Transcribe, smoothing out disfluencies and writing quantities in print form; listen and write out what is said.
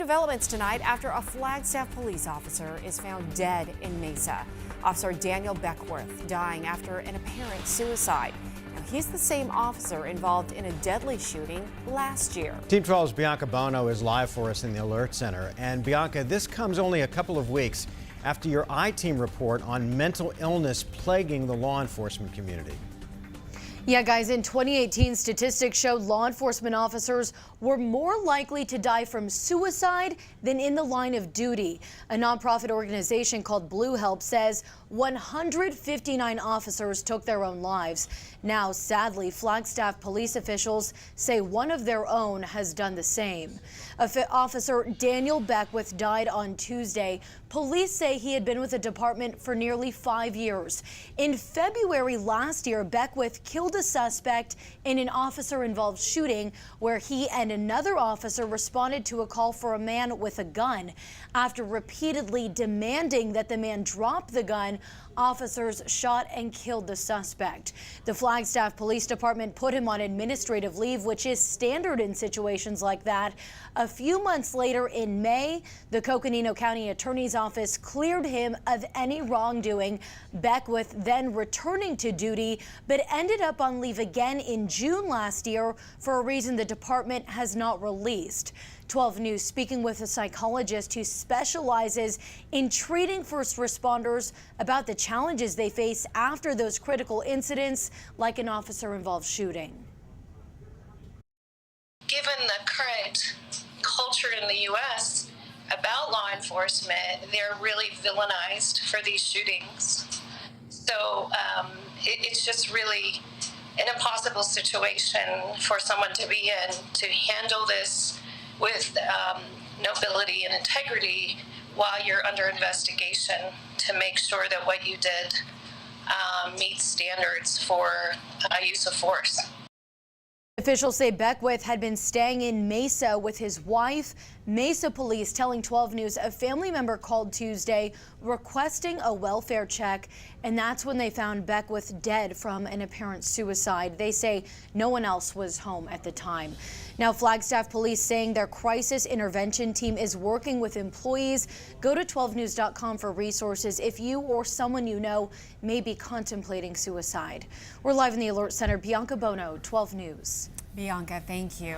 Developments tonight after a Flagstaff police officer is found dead in Mesa. Officer Daniel Beckwith dying after an apparent suicide. Now, he's the same officer involved in a deadly shooting last year. Team 12's Bianca Bono is live for us in the Alert Center. And Bianca, this comes only a couple of weeks after your I-Team report on mental illness plaguing the law enforcement community. Yeah, guys, in 2018, statistics showed law enforcement officers were more likely to die from suicide than in the line of duty. A nonprofit organization called Blue Help says 159 officers took their own lives. Now, sadly, Flagstaff police officials say one of their own has done the same. Officer Daniel Beckwith died on Tuesday. Police say he had been with the department for nearly 5 years. In February last year, Beckwith killed a suspect in an officer-involved shooting where he and another officer responded to a call for a man with a gun. After repeatedly demanding that the man drop the gun, officers shot and killed the suspect. The Flagstaff Police Department put him on administrative leave, which is standard in situations like that. A few months later, in May, the Coconino County Attorney's Office cleared him of any wrongdoing. Beckwith then returning to duty, but ended up on leave again in June last year for a reason the department has not released. 12 News speaking with a psychologist who specializes in treating first responders about the challenges they face after those critical incidents, like an officer-involved shooting. Given the current culture in the U.S. about law enforcement, they're really villainized for these shootings. So it's just really an impossible situation for someone to be in, to handle this with nobility and integrity while you're under investigation, to make sure that what you did meets standards for use of force. Officials say Beckwith had been staying in Mesa with his wife. Mesa police telling 12 News a family member called Tuesday requesting a welfare check, and that's when they found Beckwith dead from an apparent suicide. They say no one else was home at the time. Now, Flagstaff police saying their crisis intervention team is working with employees. Go to 12news.com for resources if you or someone you know may be contemplating suicide. We're live in the Alert Center. Bianca Bono, 12 News. Bianca, thank you.